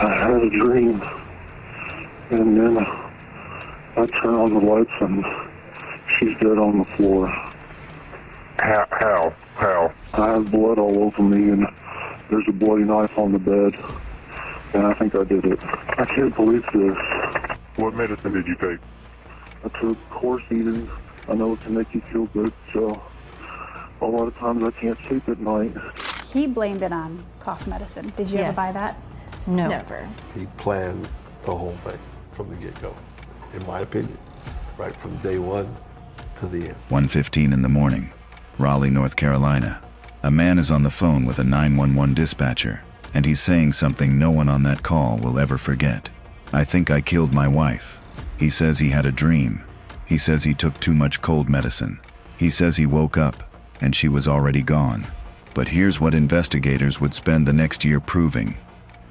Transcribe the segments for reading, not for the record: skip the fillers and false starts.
I had a dream, and then I turn on the lights and she's dead on the floor. How? I have blood all over me, and there's a bloody knife on the bed, and I think I did it. I can't believe this. What medicine did you take? I took horse eating. I know it can make you feel good, so a lot of times I can't sleep at night. He blamed it on cough medicine. Did you ever buy that? No. Never. He planned the whole thing from the get-go, in my opinion, right from day one to the end. 1:15 in the morning, Raleigh, North Carolina. A man is on the phone with a 911 dispatcher, and he's saying something no one on that call will ever forget. "I think I killed my wife." He says he had a dream. He says he took too much cold medicine. He says he woke up, and she was already gone. But here's what investigators would spend the next year proving.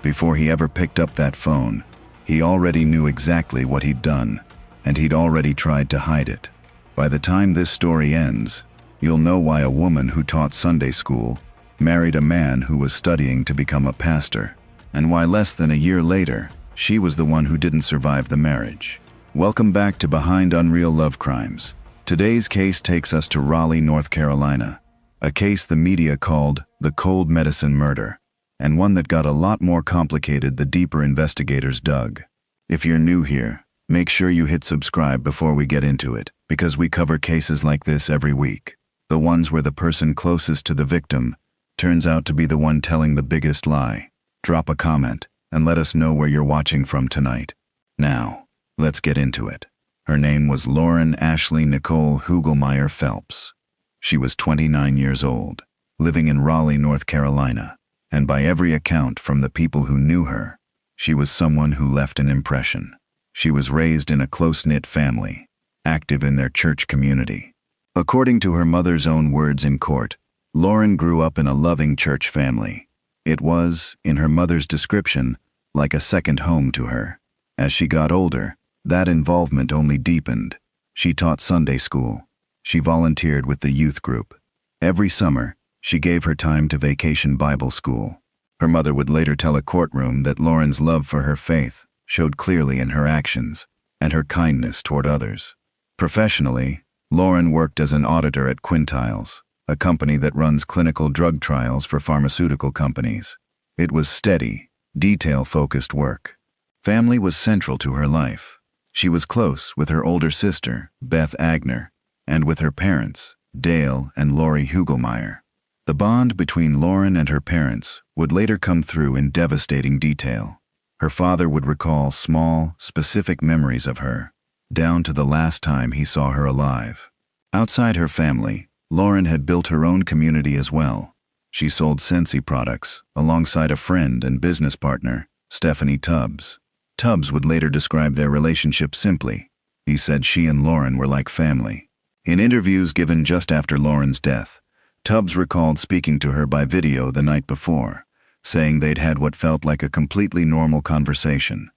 Before he ever picked up that phone, he already knew exactly what he'd done, and he'd already tried to hide it. By the time this story ends, you'll know why a woman who taught Sunday school married a man who was studying to become a pastor, and why less than a year later, she was the one who didn't survive the marriage. Welcome back to Behind Unreal Love Crimes. Today's case takes us to Raleigh, North Carolina, a case the media called the cold medicine murder, and one that got a lot more complicated the deeper investigators dug. If you're new here, make sure you hit subscribe before we get into it, because we cover cases like this every week. The ones where the person closest to the victim turns out to be the one telling the biggest lie. Drop a comment and let us know where you're watching from tonight. Now, let's get into it. Her name was Lauren Ashley Nicole Hugelmeyer Phelps. She was 29 years old, living in Raleigh, North Carolina, and by every account from the people who knew her, she was someone who left an impression. She was raised in a close-knit family, active in their church community. According to her mother's own words in court, Lauren grew up in a loving church family. It was, in her mother's description, like a second home to her. As she got older, that involvement only deepened. She taught Sunday school. She volunteered with the youth group. Every summer, she gave her time to Vacation Bible School. Her mother would later tell a courtroom that Lauren's love for her faith showed clearly in her actions and her kindness toward others. Professionally, Lauren worked as an auditor at Quintiles, a company that runs clinical drug trials for pharmaceutical companies. It was steady, detail-focused work. Family was central to her life. She was close with her older sister, Beth Agner, and with her parents, Dale and Lori Hugelmeyer. The bond between Lauren and her parents would later come through in devastating detail. Her father would recall small, specific memories of her, down to the last time he saw her alive. Outside her family, Lauren had built her own community as well. She sold Scentsy products alongside a friend and business partner, Stephanie Tubbs. Tubbs would later describe their relationship simply. He said she and Lauren were like family. In interviews given just after Lauren's death, Tubbs recalled speaking to her by video the night before, saying they'd had what felt like a completely normal conversation,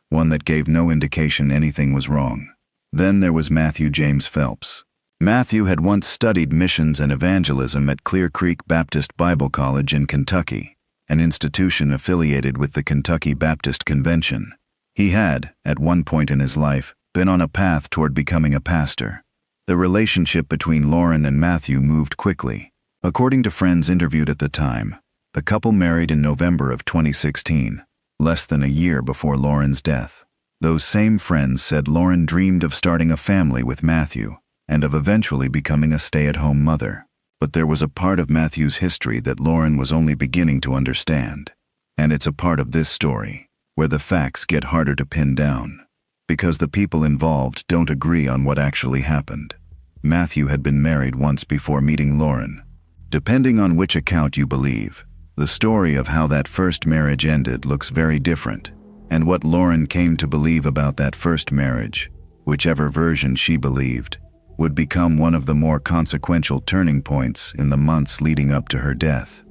one that gave no indication anything was wrong. Then there was Matthew James Phelps. Matthew had once studied missions and evangelism at Clear Creek Baptist Bible College in Kentucky, an institution affiliated with the Kentucky Baptist Convention. He had, at one point in his life, been on a path toward becoming a pastor. The relationship between Lauren and Matthew moved quickly. According to friends interviewed at the time, the couple married in November of 2016, less than a year before Lauren's death. Those same friends said Lauren dreamed of starting a family with Matthew and of eventually becoming a stay-at-home mother. But there was a part of Matthew's history that Lauren was only beginning to understand. And it's a part of this story where the facts get harder to pin down, because the people involved don't agree on what actually happened. Matthew had been married once before meeting Lauren. Depending on which account you believe, the story of how that first marriage ended looks very different, and what Lauren came to believe about that first marriage, whichever version she believed, would become one of the more consequential turning points in the months leading up to her death.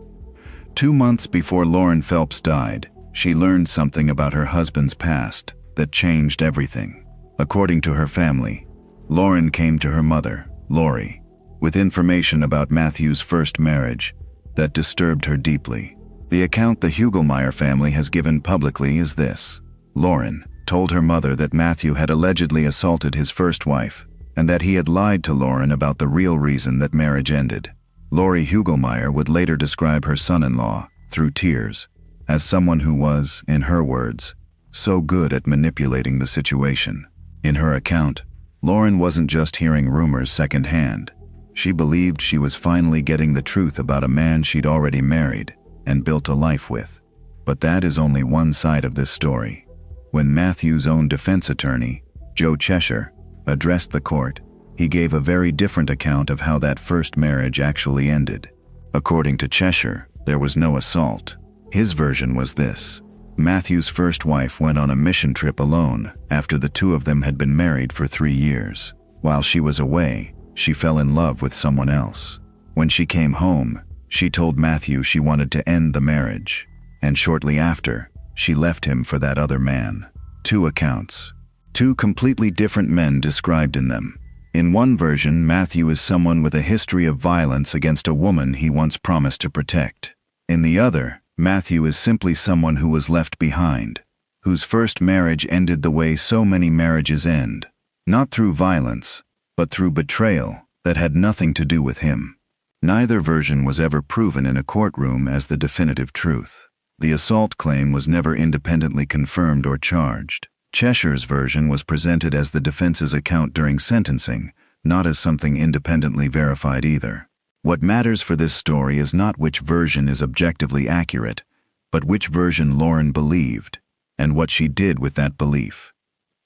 2 months before Lauren Phelps died, she learned something about her husband's past that changed everything. According to her family, Lauren came to her mother, Lori, with information about Matthew's first marriage that disturbed her deeply. The account the Hugelmeyer family has given publicly is this. Lauren told her mother that Matthew had allegedly assaulted his first wife, and that he had lied to Lauren about the real reason that marriage ended. Lori Hugelmeyer would later describe her son-in-law, through tears, as someone who was, in her words, so good at manipulating the situation. In her account, Lauren wasn't just hearing rumors secondhand. She believed she was finally getting the truth about a man she'd already married and built a life with. But that is only one side of this story. When Matthew's own defense attorney, Joe Cheshire, addressed the court, he gave a very different account of how that first marriage actually ended. According to Cheshire, there was no assault. His version was this. Matthew's first wife went on a mission trip alone after the two of them had been married for 3 years. While she was away, she fell in love with someone else. When she came home, she told Matthew she wanted to end the marriage, and shortly after, she left him for that other man. 2 accounts. 2 completely different men described in them. In one version, Matthew is someone with a history of violence against a woman he once promised to protect. In the other, Matthew is simply someone who was left behind, whose first marriage ended the way so many marriages end, not through violence, but through betrayal that had nothing to do with him. Neither version was ever proven in a courtroom as the definitive truth. The assault claim was never independently confirmed or charged. Cheshire's version was presented as the defense's account during sentencing, not as something independently verified either. What matters for this story is not which version is objectively accurate, but which version Lauren believed, and what she did with that belief.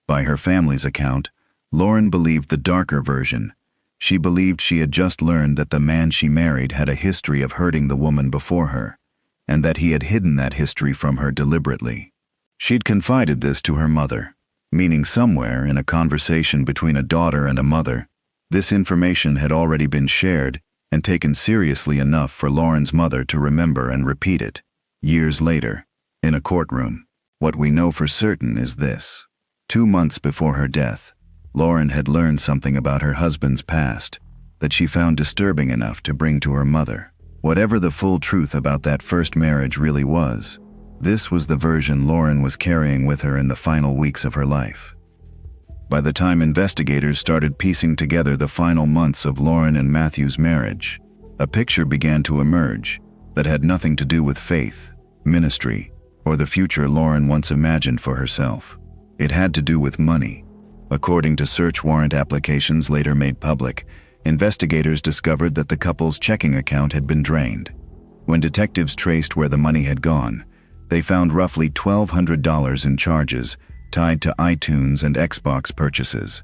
By her family's account, Lauren believed the darker version. She believed she had just learned that the man she married had a history of hurting the woman before her, and that he had hidden that history from her deliberately. She'd confided this to her mother, meaning somewhere in a conversation between a daughter and a mother, this information had already been shared and taken seriously enough for Lauren's mother to remember and repeat it. Years later, in a courtroom, what we know for certain is this. 2 months before her death, Lauren had learned something about her husband's past that she found disturbing enough to bring to her mother. Whatever the full truth about that first marriage really was, this was the version Lauren was carrying with her in the final weeks of her life. By the time investigators started piecing together the final months of Lauren and Matthew's marriage, a picture began to emerge that had nothing to do with faith, ministry, or the future Lauren once imagined for herself. It had to do with money. According to search warrant applications later made public, investigators discovered that the couple's checking account had been drained. When detectives traced where the money had gone, they found roughly $1,200 in charges tied to iTunes and Xbox purchases,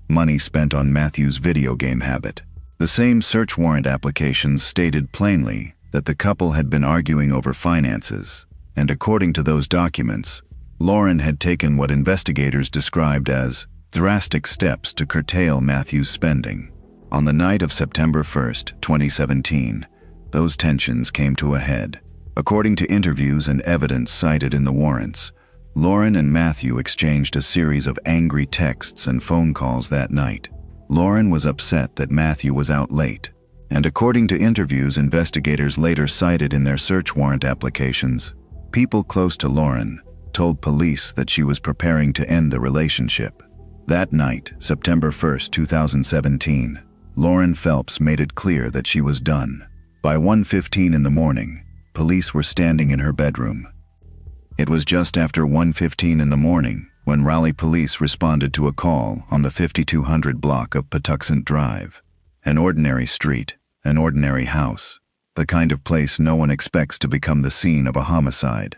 money spent on Matthew's video game habit. The same search warrant applications stated plainly that the couple had been arguing over finances, and according to those documents, Lauren had taken what investigators described as drastic steps to curtail Matthew's spending. On the night of September 1st, 2017, those tensions came to a head. According to interviews and evidence cited in the warrants, Lauren and Matthew exchanged a series of angry texts and phone calls that night. Lauren was upset that Matthew was out late, and according to interviews investigators later cited in their search warrant applications, people close to Lauren told police that she was preparing to end the relationship. That night, September 1st, 2017, Lauren Phelps made it clear that she was done. By 1:15 in the morning, police were standing in her bedroom. It was just after 1:15 in the morning when Raleigh police responded to a call on the 5200 block of Patuxent Drive. An ordinary street, an ordinary house, the kind of place no one expects to become the scene of a homicide.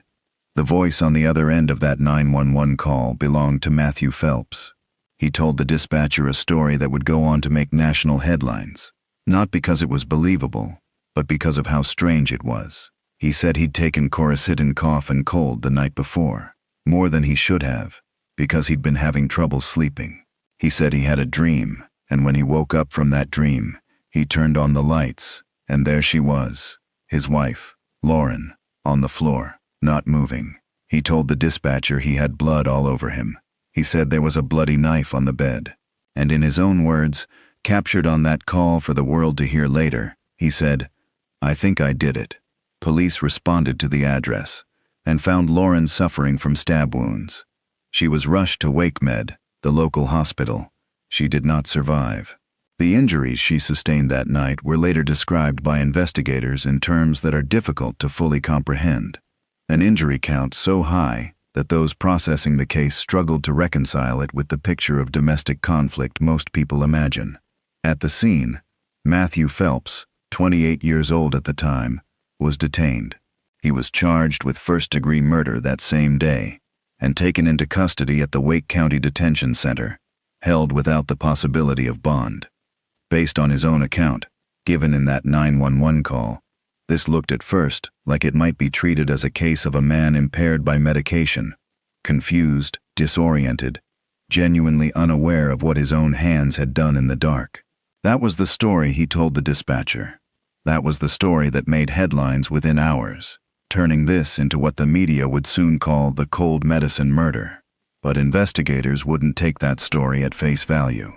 The voice on the other end of that 911 call belonged to Matthew Phelps. He told the dispatcher a story that would go on to make national headlines, not because it was believable, but because of how strange it was. He said he'd taken Coricidin cough and cold the night before, more than he should have, because he'd been having trouble sleeping. He said he had a dream, and when he woke up from that dream, he turned on the lights, and there she was, his wife, Lauren, on the floor, not moving. He told the dispatcher he had blood all over him. He said there was a bloody knife on the bed, and in his own words, captured on that call for the world to hear later, he said, "I think I did it. Police responded to the address and found Lauren suffering from stab wounds. She was rushed to WakeMed, the local hospital. She did not survive. The injuries she sustained that night were later described by investigators in terms that are difficult to fully comprehend. An injury count so high that those processing the case struggled to reconcile it with the picture of domestic conflict most people imagine. At the scene, Matthew Phelps, 28 years old at the time, was detained. He was charged with first-degree murder that same day and taken into custody at the Wake County Detention Center, held without the possibility of bond. Based on his own account, given in that 911 call, this looked at first like it might be treated as a case of a man impaired by medication, confused, disoriented, genuinely unaware of what his own hands had done in the dark. That was the story he told the dispatcher. That was the story that made headlines within hours, turning this into what the media would soon call the cold medicine murder. But investigators wouldn't take that story at face value.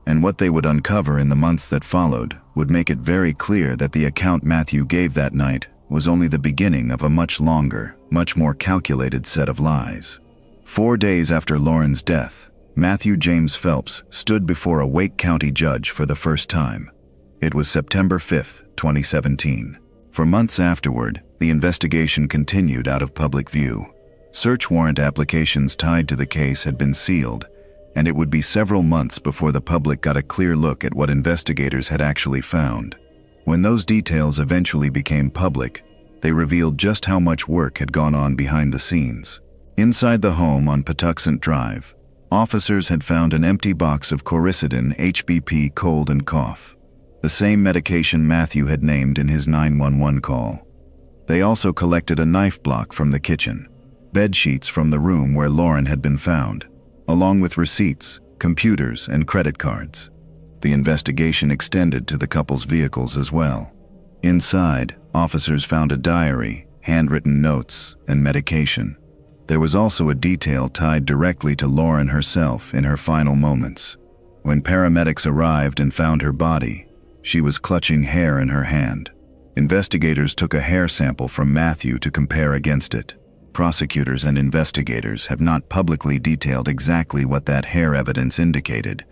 And what they would uncover in the months that followed would make it very clear that the account Matthew gave that night was only the beginning of a much longer, much more calculated set of lies. 4 days after Lauren's death, Matthew James Phelps stood before a Wake County judge for the first time. It was September 5, 2017. For months afterward, the investigation continued out of public view. Search warrant applications tied to the case had been sealed, and it would be several months before the public got a clear look at what investigators had actually found. When those details eventually became public, they revealed just how much work had gone on behind the scenes. Inside the home on Patuxent Drive, officers had found an empty box of Coricidin HBP cold and cough, the same medication Matthew had named in his 911 call. They also collected a knife block from the kitchen, bed sheets from the room where Lauren had been found, along with receipts, computers, and credit cards. The investigation extended to the couple's vehicles as well. Inside, officers found a diary, handwritten notes, and medication. There was also a detail tied directly to Lauren herself in her final moments. When paramedics arrived and found her body, she was clutching hair in her hand. Investigators took a hair sample from Matthew to compare against it. Prosecutors and investigators have not publicly detailed exactly what that hair evidence indicated,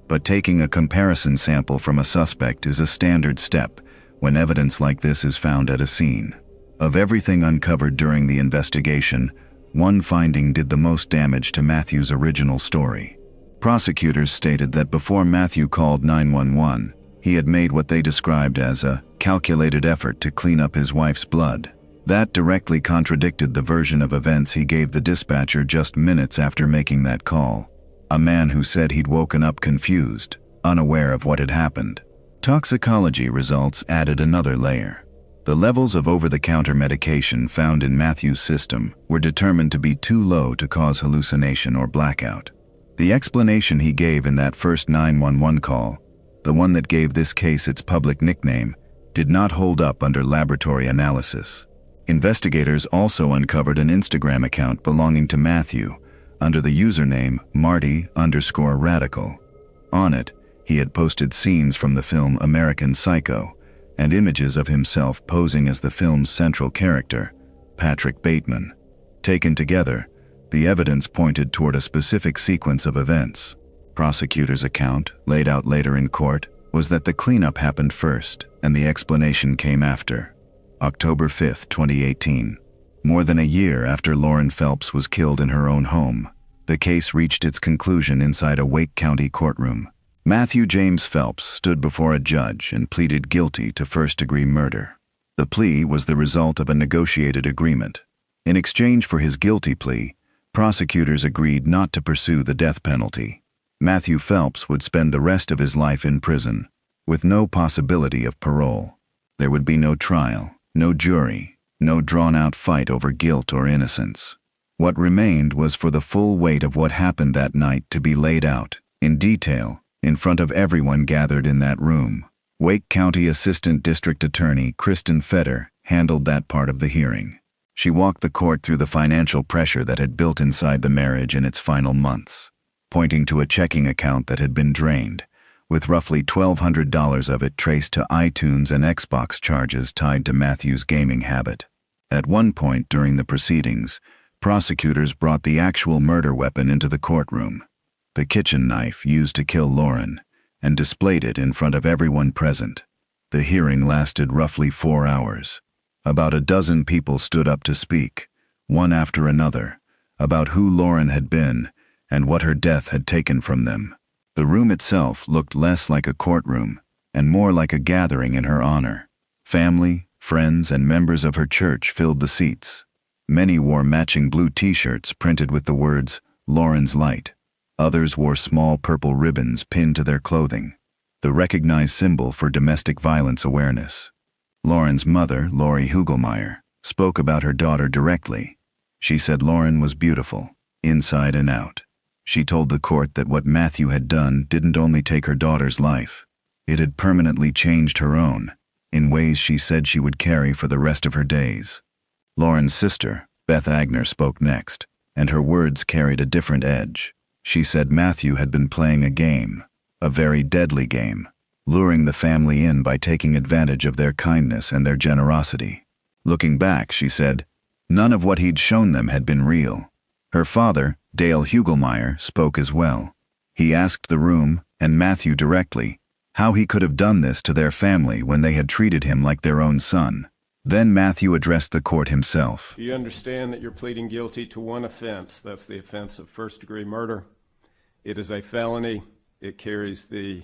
but taking a comparison sample from a suspect is a standard step when evidence like this is found at a scene. Of everything uncovered during the investigation, one finding did the most damage to Matthew's original story. Prosecutors stated that before Matthew called 911, he had made what they described as a calculated effort to clean up his wife's blood. That directly contradicted the version of events he gave the dispatcher just minutes after making that call. A man who said he'd woken up confused, unaware of what had happened. Toxicology results added another layer. The levels of over-the-counter medication found in Matthew's system were determined to be too low to cause hallucination or blackout. The explanation he gave in that first 911 call, the one that gave this case its public nickname, did not hold up under laboratory analysis. Investigators also uncovered an Instagram account belonging to Matthew under the username Marty_Radical. On it, he had posted scenes from the film American Psycho and images of himself posing as the film's central character, Patrick Bateman. Taken together, the evidence pointed toward a specific sequence of events. Prosecutor's account, laid out later in court, was that the cleanup happened first and the explanation came after. October 5, 2018. More than a year after Lauren Phelps was killed in her own home, the case reached its conclusion inside a Wake County courtroom. Matthew James Phelps stood before a judge and pleaded guilty to first-degree murder. The plea was the result of a negotiated agreement. In exchange for his guilty plea, prosecutors agreed not to pursue the death penalty. Matthew Phelps would spend the rest of his life in prison, with no possibility of parole. There would be no trial, no jury, no drawn-out fight over guilt or innocence. What remained was for the full weight of what happened that night to be laid out, in detail, in front of everyone gathered in that room. Wake County Assistant District Attorney Kristen Feder handled that part of the hearing. She walked the court through the financial pressure that had built inside the marriage in its final months, pointing to a checking account that had been drained, with roughly $1,200 of it traced to iTunes and Xbox charges tied to Matthew's gaming habit. At one point during the proceedings, prosecutors brought the actual murder weapon into the courtroom, the kitchen knife used to kill Lauren, and displayed it in front of everyone present. The hearing lasted roughly 4 hours. About a dozen people stood up to speak, one after another, about who Lauren had been and what her death had taken from them. The room itself looked less like a courtroom and more like a gathering in her honor. Family, friends, and members of her church filled the seats. Many wore matching blue t-shirts printed with the words, "Lauren's Light." Others wore small purple ribbons pinned to their clothing, the recognized symbol for domestic violence awareness. Lauren's mother, Lori Hugelmeyer, spoke about her daughter directly. She said Lauren was beautiful, inside and out. She told the court that what Matthew had done didn't only take her daughter's life, it had permanently changed her own, in ways she said she would carry for the rest of her days. Lauren's sister, Beth Agner, spoke next, and her words carried a different edge. She said Matthew had been playing a game, a very deadly game, luring the family in by taking advantage of their kindness and their generosity. Looking back, she said, none of what he'd shown them had been real. Her father, Dale Hugelmeyer, spoke as well. He asked the room, and Matthew directly, how he could have done this to their family when they had treated him like their own son. Then Matthew addressed the court himself. Do you understand that you're pleading guilty to one offense? That's the offense of first-degree murder. It is a felony. It carries the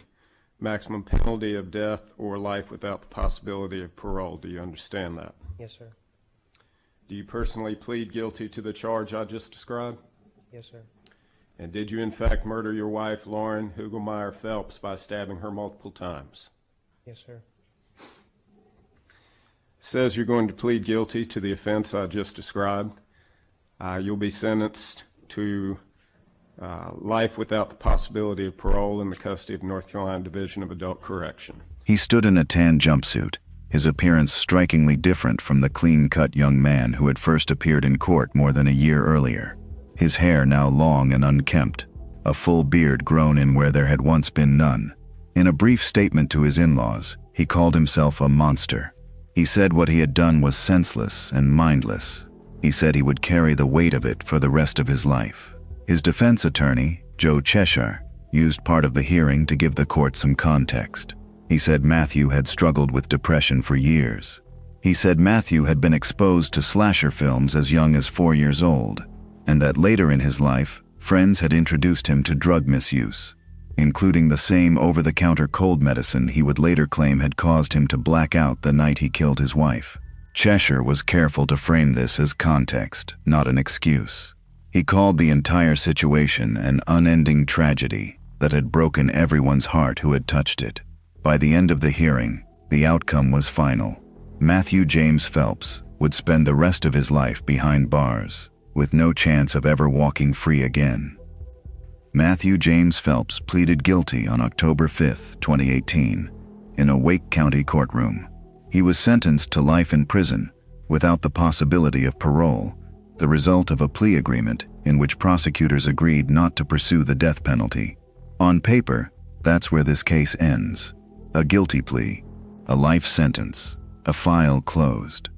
maximum penalty of death or life without the possibility of parole. Do you understand that? Yes, sir. Do you personally plead guilty to the charge I just described? Yes, sir. And did you in fact murder your wife, Lauren Hugelmeyer Phelps, by stabbing her multiple times? Yes, sir. It says you're going to plead guilty to the offense I just described. You'll be sentenced to life without the possibility of parole in the custody of North Carolina Division of Adult Correction. He stood in a tan jumpsuit, his appearance strikingly different from the clean-cut young man who had first appeared in court more than a year earlier. His hair now long and unkempt, a full beard grown in where there had once been none. In a brief statement to his in-laws, he called himself a monster. He said what he had done was senseless and mindless. He said he would carry the weight of it for the rest of his life. His defense attorney, Joe Cheshire, used part of the hearing to give the court some context. He said Matthew had struggled with depression for years. He said Matthew had been exposed to slasher films as young as 4 years old, and that later in his life, friends had introduced him to drug misuse, including the same over-the-counter cold medicine he would later claim had caused him to black out the night he killed his wife. Cheshire was careful to frame this as context, not an excuse. He called the entire situation an unending tragedy that had broken everyone's heart who had touched it. By the end of the hearing, the outcome was final. Matthew James Phelps would spend the rest of his life behind bars, with no chance of ever walking free again. Matthew James Phelps pleaded guilty on October 5, 2018, in a Wake County courtroom. He was sentenced to life in prison without the possibility of parole, the result of a plea agreement in which prosecutors agreed not to pursue the death penalty. On paper, that's where this case ends. A guilty plea, a life sentence, a file closed.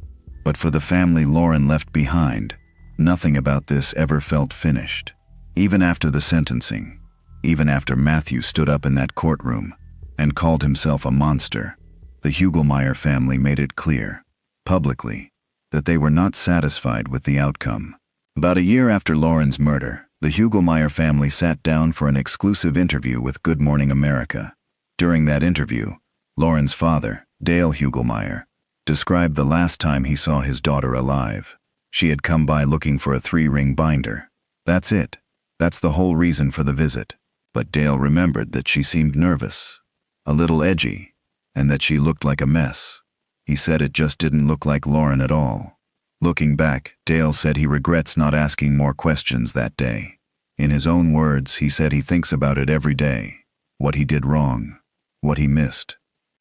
But for the family Lauren left behind, nothing about this ever felt finished. Even after the sentencing, even after Matthew stood up in that courtroom and called himself a monster, the Hugelmeyer family made it clear, publicly, that they were not satisfied with the outcome. About a year after Lauren's murder, the Hugelmeyer family sat down for an exclusive interview with Good Morning America. During that interview, Lauren's father, Dale Hugelmeyer, described the last time he saw his daughter alive. She had come by looking for a 3-ring binder. That's it. That's the whole reason for the visit. But Dale remembered that she seemed nervous, a little edgy, and that she looked like a mess. He said it just didn't look like Lauren at all. Looking back, Dale said he regrets not asking more questions that day. In his own words, he said he thinks about it every day. What he did wrong, what he missed.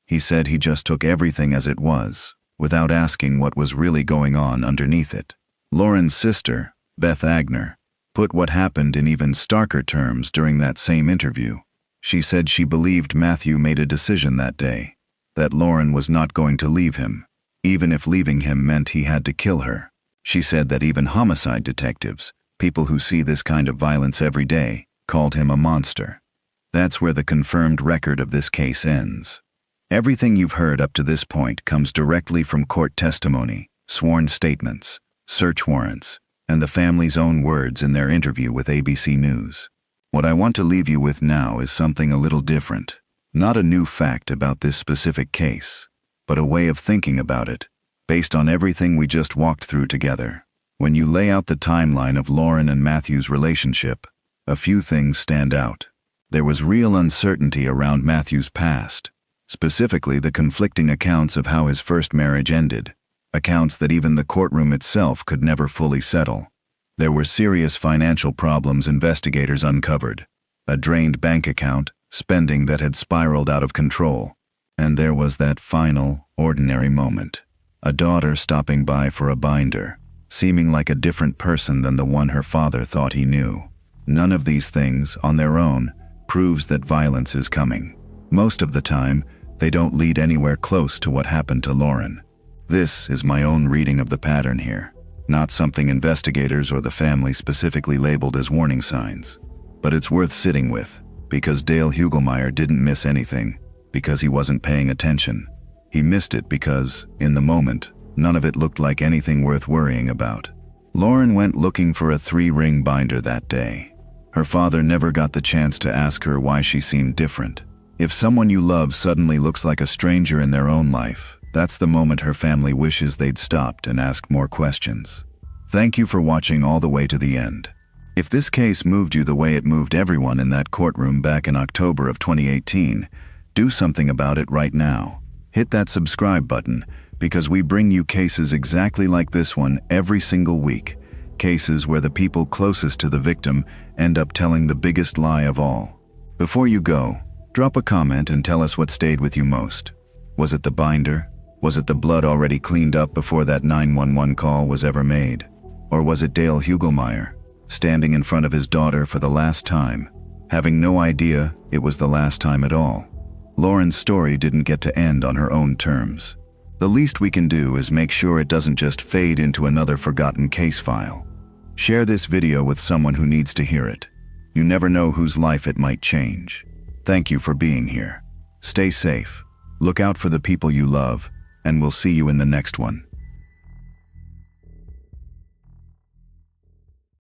He said he just took everything as it was, without asking what was really going on underneath it. Lauren's sister, Beth Agner, put what happened in even starker terms during that same interview. She said she believed Matthew made a decision that day, that Lauren was not going to leave him, even if leaving him meant he had to kill her. She said that even homicide detectives, people who see this kind of violence every day, called him a monster. That's where the confirmed record of this case ends. Everything you've heard up to this point comes directly from court testimony, sworn statements, search warrants, and the family's own words in their interview with ABC News. What I want to leave you with now is something a little different. Not a new fact about this specific case, but a way of thinking about it, based on everything we just walked through together. When you lay out the timeline of Lauren and Matthew's relationship, a few things stand out. There was real uncertainty around Matthew's past, specifically the conflicting accounts of how his first marriage ended, accounts that even the courtroom itself could never fully settle. There were serious financial problems investigators uncovered, a drained bank account, spending that had spiraled out of control, and there was that final, ordinary moment. A daughter stopping by for a binder, seeming like a different person than the one her father thought he knew. None of these things, on their own, proves that violence is coming. Most of the time, they don't lead anywhere close to what happened to Lauren. This is my own reading of the pattern here, not something investigators or the family specifically labeled as warning signs. But it's worth sitting with, because Dale Hugelmeyer didn't miss anything, because he wasn't paying attention. He missed it because, in the moment, none of it looked like anything worth worrying about. Lauren went looking for a 3-ring binder that day. Her father never got the chance to ask her why she seemed different. If someone you love suddenly looks like a stranger in their own life, that's the moment her family wishes they'd stopped and asked more questions. Thank you for watching all the way to the end. If this case moved you the way it moved everyone in that courtroom back in October of 2018, do something about it right now. Hit that subscribe button, because we bring you cases exactly like this one every single week. Cases where the people closest to the victim end up telling the biggest lie of all. Before you go, drop a comment and tell us what stayed with you most. Was it the binder? Was it the blood already cleaned up before that 911 call was ever made? Or was it Dale Hugelmeyer, standing in front of his daughter for the last time, having no idea it was the last time at all? Lauren's story didn't get to end on her own terms. The least we can do is make sure it doesn't just fade into another forgotten case file. Share this video with someone who needs to hear it. You never know whose life it might change. Thank you for being here. Stay safe, look out for the people you love, and we'll see you in the next one.